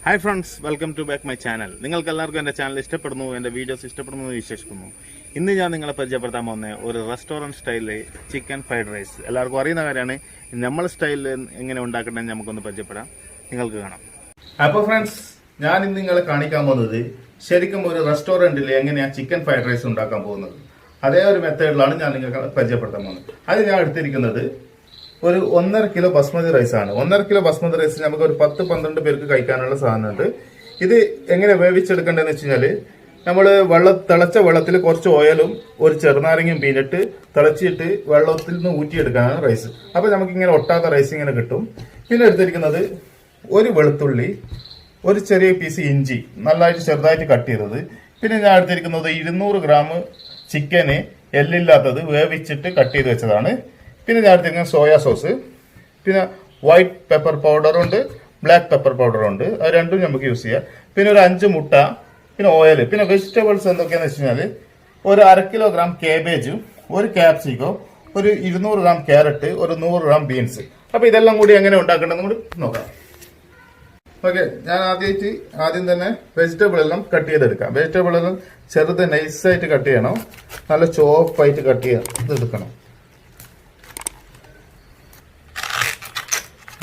Hi friends, welcome to back my channel. നിങ്ങൾക്കെല്ലാവർക്കും എൻ്റെ channel ഇഷ്ടപ്പെടുന്നു, എൻ്റെ വീഡിയോസ് ഇഷ്ടപ്പെടുന്നു എന്ന് വിശ്വസിക്കുന്നു. ഇന്ന് ഞാൻ നിങ്ങളെ പരിചയപ്പെടുത്താൻ പോകുന്ന ഒരു റെസ്റ്റോറൻറ്റ് സ്റ്റൈലിൽ ചിക്കൻ ഫ്രൈഡ് റൈസ്. എല്ലാവർക്കും അറിയുന്ന കാര്യമാണ്. നമ്മൾ സ്റ്റൈലിൽ എങ്ങനെ ഉണ്ടാക്കണമെന്ന് നമുക്കൊന്ന് പരിചയപ്പെടാം. നിങ്ങൾക്ക് കാണാം. അപ്പോൾ ഫ്രണ്ട്സ്, ഞാൻ ഇന്ന് നിങ്ങളെ കാണിക്കാൻ പോകുന്നത് ശരിക്കും ഒരു റെസ്റ്റോറൻറ്റിൽ എങ്ങനെയാണ് ചിക്കൻ ഫ്രൈഡ് റൈസ് ഉണ്ടാക്കാൻ പോകുന്നത്. അതേ ഒരു മെത്തേഡിലാണ് ഞാൻ നിങ്ങൾക്ക് പരിചയപ്പെടുത്താൻ പോകുന്നത്. അത് ഞാൻ എടുത്തിരിക്കുന്നത് ഒരു 1.5 കിലോ ബസ്മതി റൈസ് ആണ്. 1.5 കിലോ ബസ്മതി റൈസ് നമുക്ക് ഒരു 10-12 പേർക്ക് കഴിക്കാനുള്ള സാധനമുണ്ട്. ഇത് എങ്ങനെ വേവിച്ചെടുക്കേണ്ടതെന്ന് വെച്ച് കഴിഞ്ഞാൽ നമ്മൾ തിളച്ച വെള്ളത്തിൽ കുറച്ച് ഓയിലും ഒരു ചെറുനാരങ്ങയും പിന്നിട്ട് തിളച്ചിട്ട് വെള്ളത്തിൽ നിന്ന് ഊറ്റിയെടുക്കാനാണ് റൈസ്. അപ്പോൾ നമുക്കിങ്ങനെ ഒട്ടാത്ത റൈസ് ഇങ്ങനെ കിട്ടും. പിന്നെ എടുത്തിരിക്കുന്നത് ഒരു വെളുത്തുള്ളി, ഒരു ചെറിയ പീസ് ഇഞ്ചി നല്ലതായിട്ട് ചെറുതായിട്ട് കട്ട് ചെയ്തത്. പിന്നെ ഞാൻ എടുത്തിരിക്കുന്നത് 200 ഗ്രാം ചിക്കന് എല്ലില്ലാത്തത് വേവിച്ചിട്ട് കട്ട് ചെയ്ത് വെച്ചതാണ്. പിന്നെ ഞാൻ എടുത്തിരിക്കുന്നത് സോയാ സോസ്, പിന്നെ വൈറ്റ് പെപ്പർ പൗഡറുണ്ട്, ബ്ലാക്ക് പെപ്പർ പൗഡറുണ്ട്. അത് രണ്ടും നമുക്ക് യൂസ് ചെയ്യാം. പിന്നെ ഒരു 5 മുട്ട, പിന്നെ ഓയിൽ. പിന്നെ വെജിറ്റബിൾസ് എന്തൊക്കെയാണെന്ന് വെച്ച് കഴിഞ്ഞാൽ ഒരു 1/2 കിലോഗ്രാം കാബേജും, ഒരു ക്യാപ്സിക്കം, ഒരു 200 ഗ്രാം ക്യാരറ്റ്, ഒരു 100 ഗ്രാം ബീൻസ്. അപ്പോൾ ഇതെല്ലാം കൂടി എങ്ങനെ ഉണ്ടാക്കേണ്ടതെന്ന് കൂടി നോക്കാം. ഓക്കെ, ഞാൻ ആദ്യം തന്നെ വെജിറ്റബിൾ എല്ലാം കട്ട് ചെയ്തെടുക്കാം. വെജിറ്റബിൾ എല്ലാം ചെറുത് നൈസായിട്ട് കട്ട് ചെയ്യണം. നല്ല ചോപ്പായിട്ട് കട്ട് ചെയ്തെടുക്കണം.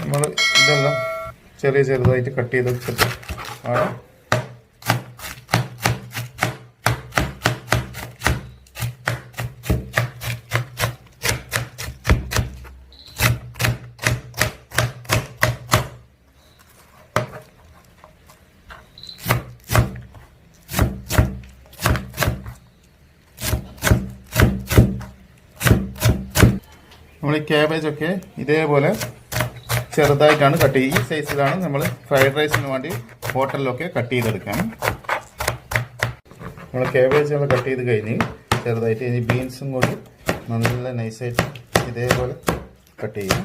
നമ്മൾ ഇതെല്ലാം ചെറുതായിട്ട് കട്ട് ചെയ്ത് വെച്ചിട്ട് ആണ് നമ്മൾ ഈ ക്യാബേജൊക്കെ ഇതേപോലെ ചെറുതായിട്ടാണ് കട്ട് ചെയ്യുക. ഈ സൈസിലാണ് നമ്മൾ ഫ്രൈഡ് റൈസിന് വേണ്ടി ഹോട്ടലിലൊക്കെ കട്ട് ചെയ്തെടുക്കാൻ. നമ്മൾ ക്യാബേജുകൾ കട്ട് ചെയ്ത് കഴിഞ്ഞ് ചെറുതായിട്ട് ഇനി ബീൻസും കൂടി നല്ല നൈസായിട്ട് ഇതേപോലെ കട്ട് ചെയ്യും.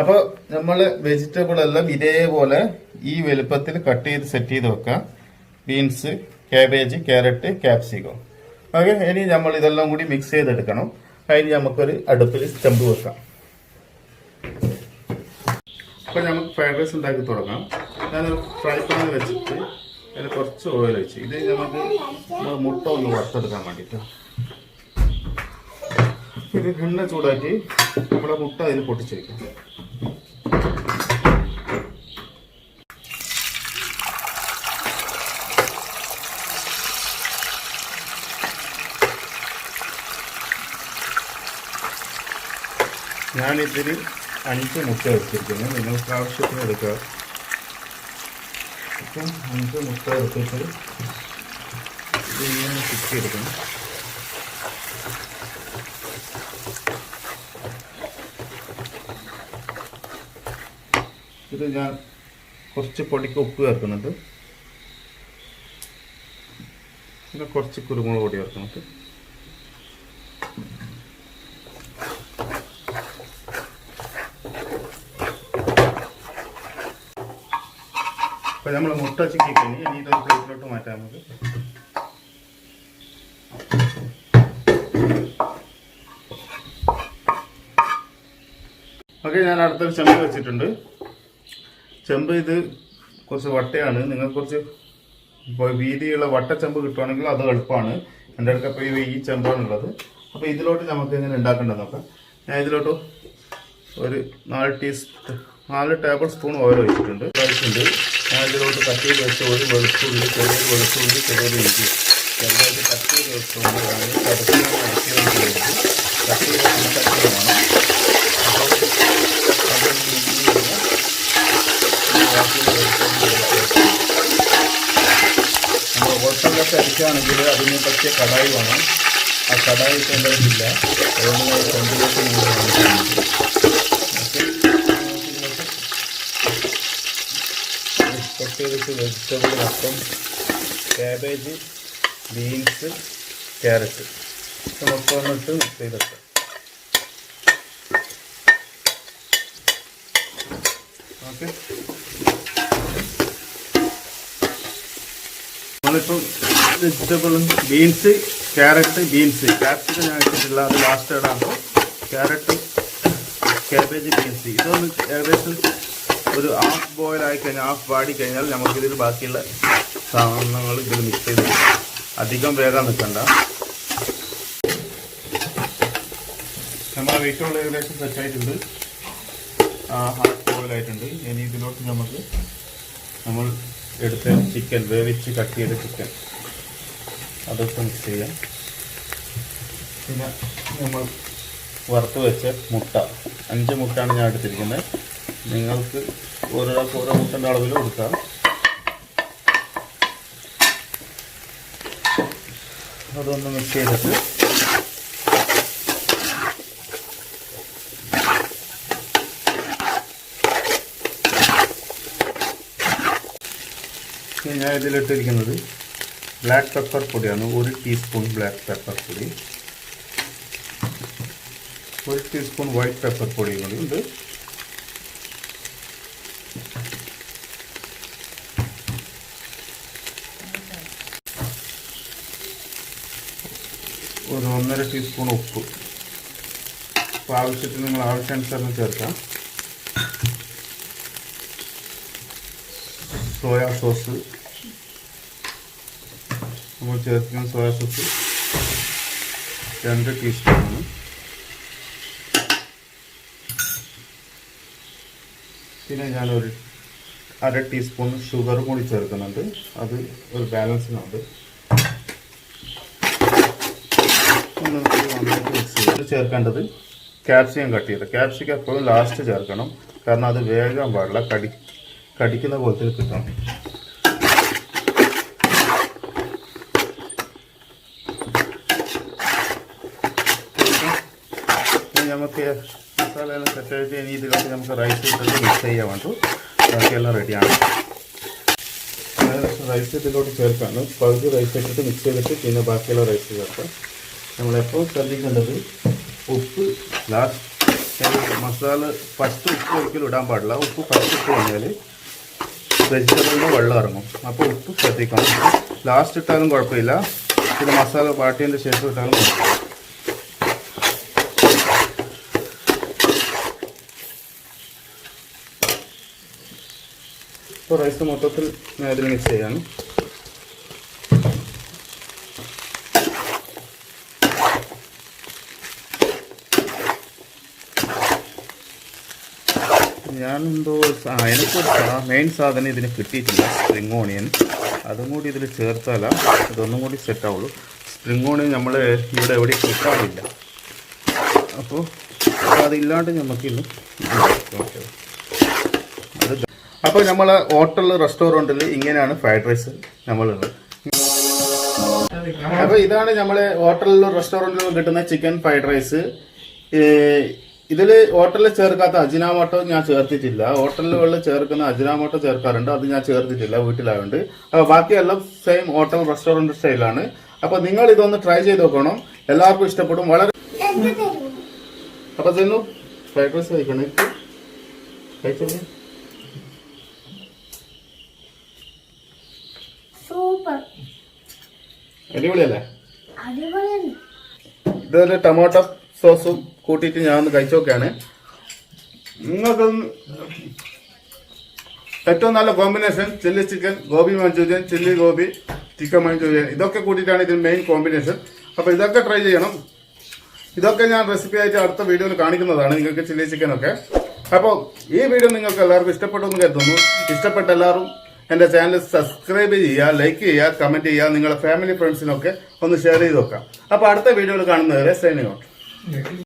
അപ്പോൾ നമ്മൾ വെജിറ്റബിൾ എല്ലാം ഇതേപോലെ ഈ വലുപ്പത്തിൽ കട്ട് ചെയ്ത് സെറ്റ് ചെയ്ത് വെക്കാം. Beans, cabbage, carrot, capsicum. Okay, ഇനി നമ്മൾ ഇതെല്ലാം കൂടി മിക്സ് ചെയ്തെടുക്കണം. അതിന് നമുക്കൊരു അടുപ്പിൽ ചെമ്പ് വെക്കാം. അപ്പോൾ നമുക്ക് ഫ്രൈഡ് റൈസ് ഉണ്ടാക്കി തുടങ്ങാം. ഞാനൊരു ഫ്രൈ പാൻ വെച്ചിട്ട് അതിൽ കുറച്ച് ഓയിൽ വെച്ച് ഇത് നമുക്ക് മുട്ട ഒന്ന് വറുത്തെടുക്കാൻ വേണ്ടിയിട്ട് ഇത് എണ്ണ ചൂടാക്കി നമ്മുടെ മുട്ട അതിൽ പൊട്ടിച്ചെടുക്കാം. ഞാനിതിൽ 5 മുട്ട വെച്ചിരിക്കുന്നു. നിങ്ങൾക്ക് ആവശ്യത്തിന് എടുക്കുക. അപ്പം 5 മുട്ട എടുത്തിട്ട് ഇതിങ്ങനെ ചുറ്റിയെടുക്കണം. ഇത് ഞാൻ കുറച്ച് പൊടിക്ക് ഉപ്പ് ചേർക്കുന്നുണ്ട്. പിന്നെ കുറച്ച് കുരുമുളക് പൊടി ചേർക്കുന്നുണ്ട്. അപ്പോൾ നമ്മൾ മുട്ട ചിക്കി കഴിഞ്ഞ് ഇനി ഇതൊരു പ്ലേറ്റിലോട്ട് മാറ്റാം നമുക്ക്. ഓക്കെ, ഞാൻ അടുത്തൊരു ചെമ്പ് വെച്ചിട്ടുണ്ട്. ചെമ്പ് ഇത് കുറച്ച് വട്ടയാണ്. നിങ്ങൾക്ക് കുറച്ച് വീതിയുള്ള വട്ടച്ചെമ്പ് കിട്ടുവാണെങ്കിൽ അത് എളുപ്പമാണ്. എൻ്റെ അടുക്കപ്പോൾ ഈ ചെമ്പാണുള്ളത്. അപ്പോൾ ഇതിലോട്ട് നമുക്ക് എങ്ങനെ ഉണ്ടാക്കേണ്ടത് നോക്കാം. ഞാൻ ഇതിലോട്ട് ഒരു 4 ടേബിൾ സ്പൂൺ ഓയിൽ ഒഴിച്ചിട്ടുണ്ട്. ഞാൻ ഇതിലോട്ട് കട്ട് ചെയ്ത് വെച്ച ഒരു വെളുത്തുള്ളി, ചെറിയൊരു ഇഞ്ചി ചെറുതായിട്ട് കട്ട് ചെയ്ത് വെച്ചുകൊണ്ട് കട്ട് ചെയ്ത് സംസാരിക്കുന്നതാണ്. നമ്മൾ ഹോട്ടലിലൊക്കെ അടിക്കുകയാണെങ്കിൽ അതിനെ പറ്റിയ കടായി വേണം. ആ കടായി കൊണ്ടില്ല, അതുകൊണ്ട് ഞാൻ ഫ്രണ്ടിലേക്ക് കട്ട് ചെയ്തിട്ട് വെജിറ്റബിൾ മൊത്തം കാബേജ്, ബീൻസ്, ക്യാരറ്റ് മൊത്തം വന്നിട്ട് മിക്സ് ചെയ്തിട്ട് ഓക്കെ. 1 ഞങ്ങളിപ്പം വെജിറ്റബിളും ബീൻസ്, ക്യാരറ്റ്, ബീൻസ്, ക്യാപ്സിക്കം ഞാൻ വെച്ചിട്ടില്ല, അത് ലാസ്റ്റ് ഇടാകുമ്പോൾ ക്യാരറ്റ്, കാബേജ്, ബീൻസ് ഇതൊന്ന് ഏകദേശം ഒരു ഹാഫ് ബോയിൽ ആയി കഴിഞ്ഞാൽ, ഹാഫ് വാടി കഴിഞ്ഞാൽ നമുക്കിതിൽ ബാക്കിയുള്ള സാധനങ്ങൾ ഇതിൽ മിക്സ് ചെയ്ത് അധികം വേഗം നിൽക്കണ്ട. നമ്മുടെ വെയിറ്റുള്ള ഏകദേശം സെറ്റായിട്ടുണ്ട്, ഹാഫ് ബോയിലായിട്ടുണ്ട്. ഇനി ഇതിലോട്ട് നമ്മൾ എടുത്ത ചിക്കൻ, വേവിച്ച് കട്ട് ചെയ്ത ചിക്കൻ അതൊക്കെ മിക്സ് ചെയ്യാം. പിന്നെ നമ്മൾ വറുത്ത് വെച്ച മുട്ട, 5 മുട്ടയാണ് ഞാൻ എടുത്തിരിക്കുന്നത്. നിങ്ങൾക്ക് ഒരാൾക്ക് ഓരോ മുട്ടൻ്റെ അളവിൽ കൊടുക്കാം. അതൊന്ന് മിക്സ് ചെയ്തിട്ട് ഞാൻ ഇതിലിട്ടിരിക്കുന്നത് ബ്ലാക്ക് പെപ്പർ പൊടിയാണ്. 1 ടീസ്പൂൺ ബ്ലാക്ക് പെപ്പർ പൊടി, 1 ടീസ്പൂൺ വൈറ്റ് പെപ്പർ പൊടി കൂടി ഉണ്ട്. ഒരു 1.5 ടീസ്പൂൺ ഉപ്പ്. അപ്പോൾ ആവശ്യത്തിന് നിങ്ങൾ ആവശ്യാനുസരണം ചേർക്കാം. സോയാ സോസ് നമ്മൾ ചേർക്കുന്ന സോയാ സോസ് 2 ടീസ്പൂൺ. പിന്നെ ഞാനൊരു 1/2 ടീസ്പൂൺ ഷുഗർ കൂടി ചേർക്കുന്നുണ്ട്, അത് ഒരു ബാലൻസിനുണ്ട്. ചേർക്കേണ്ടത് ക്യാപ്സിക്കം കട്ട് ചെയ്ത്, ക്യാപ്സിക്കം എപ്പോഴും ലാസ്റ്റ് ചേർക്കണം, കാരണം അത് വേഗം പാടില്ല, കടിക്കുന്ന പോലത്തിൽ കിട്ടണം. നമുക്ക് മസാലയെല്ലാം സെറ്റായിട്ട് ഇനി ഇതിലോട്ട് നമുക്ക് റൈസ് ഇട്ടിട്ട് മിക്സ് ചെയ്യാൻ വേണ്ടു. ബാക്കിയെല്ലാം റെഡിയാണ്. റൈസ് ഇതിലോട്ട് ചേർക്കാണ്. പകുതി റൈസ് ഇട്ടിട്ട് മിക്സ് ചെയ്തിട്ട് പിന്നെ ബാക്കിയുള്ള റൈസ് ചേർക്കാം. നമ്മളെപ്പോൾ ശ്രദ്ധിക്കേണ്ടത് ഉപ്പ് ലാസ്റ്റ്, മസാല ഫസ്റ്റ് ഉപ്പ് ഒരിക്കലും ഇടാൻ പാടില്ല. ഉപ്പ് ഫസ്റ്റ് ഇട്ട് കഴിഞ്ഞാൽ വെജിറ്റബിളിന് വെള്ളം ഇറങ്ങും. അപ്പോൾ ഉപ്പ് ശ്രദ്ധിക്കണം. ലാസ്റ്റ് ഇട്ടാലും കുഴപ്പമില്ല, പിന്നെ മസാല വാട്ടിയതിൻ്റെ ശേഷം ഇട്ടാലും കുഴപ്പമില്ല. ഇപ്പോൾ റൈസ് മൊത്തത്തിൽ ഇതിൽ മിക്സ് ചെയ്യാണ്. ഞാനെന്തോ എനിക്ക് മെയിൻ സാധനം ഇതിന് കിട്ടിയിട്ടില്ല, സ്പ്രിംഗ് ഓണിയൻ. അതും കൂടി ഇതിൽ ചേർത്താല ഇതൊന്നും കൂടി സെറ്റ് ആവുള്ളൂ. സ്പ്രിംഗ് ഓണിയൻ നമ്മൾ ഇവിടെ എവിടെ കിട്ടാറില്ല, അപ്പോൾ അതില്ലാണ്ട് നമുക്കില്ല. അപ്പോൾ നമ്മളെ ഹോട്ടലിൽ റെസ്റ്റോറൻറ്റിൽ ഇങ്ങനെയാണ് ഫ്രൈഡ് റൈസ് നമ്മളുള്ളത്. അപ്പോൾ ഇതാണ് നമ്മളെ ഹോട്ടലിലും റെസ്റ്റോറൻറ്റിലും കിട്ടുന്ന ചിക്കൻ ഫ്രൈഡ് റൈസ്. ഇതിൽ ഹോട്ടലിൽ ചേർക്കാത്ത അജിനാമോട്ടോ ഞാൻ ചേർത്തിട്ടില്ല. ഹോട്ടലുകളിൽ ചേർക്കുന്ന അജിനാമോട്ടോ ചേർക്കാറുണ്ട്, അത് ഞാൻ ചേർത്തിട്ടില്ല വീട്ടിലായതുകൊണ്ട്. അപ്പോൾ ബാക്കിയെല്ലാം സെയിം ഹോട്ടൽ റെസ്റ്റോറൻറ്റ് സ്റ്റൈലാണ്. അപ്പോൾ നിങ്ങൾ ഇതൊന്ന് ട്രൈ ചെയ്ത് നോക്കണം, എല്ലാവർക്കും ഇഷ്ടപ്പെടും. വളരെ അപ്പോൾ ചെന്നു ഫ്രൈഡ് റൈസ് കഴിക്കണേ, കഴിച്ചോളൂ. അടിപൊളിയല്ലേ? ഇതൊരു ടൊമാറ്റോ സോസും കൂട്ടിയിട്ട് ഞാൻ ഒന്ന് കഴിച്ചു നോക്കുകയാണ്. നിങ്ങൾക്ക് ഏറ്റവും നല്ല combination chilli chicken, gobi manchurian, chilli gobi, chicken manchurian, ഇതൊക്കെ കൂട്ടിയിട്ടാണ് ഇതിന് മെയിൻ കോമ്പിനേഷൻ. അപ്പോൾ ഇതൊക്കെ ട്രൈ ചെയ്യണം. ഇതൊക്കെ ഞാൻ റെസിപ്പി ആയിട്ട് അടുത്ത വീഡിയോയിൽ കാണിക്കുന്നതാണ്, നിങ്ങൾക്ക് ചില്ലി ചിക്കനൊക്കെ. അപ്പോൾ ഈ വീഡിയോ നിങ്ങൾക്ക് എല്ലാവർക്കും ഇഷ്ടപ്പെട്ടു എന്ന് കരുതുന്നു. ഇഷ്ടപ്പെട്ട എല്ലാവരും എൻ്റെ ചാനൽ സബ്സ്ക്രൈബ് ചെയ്യുക, ലൈക്ക് ചെയ്യുക, കമൻറ്റ് ചെയ്യുക, നിങ്ങളുടെ ഫാമിലി ഫ്രണ്ട്സിനൊക്കെ ഒന്ന് ഷെയർ ചെയ്ത് നോക്കാം. അപ്പോൾ അടുത്ത വീഡിയോയിൽ കാണുന്നവരെ സൈനിങ് ഔട്ട്.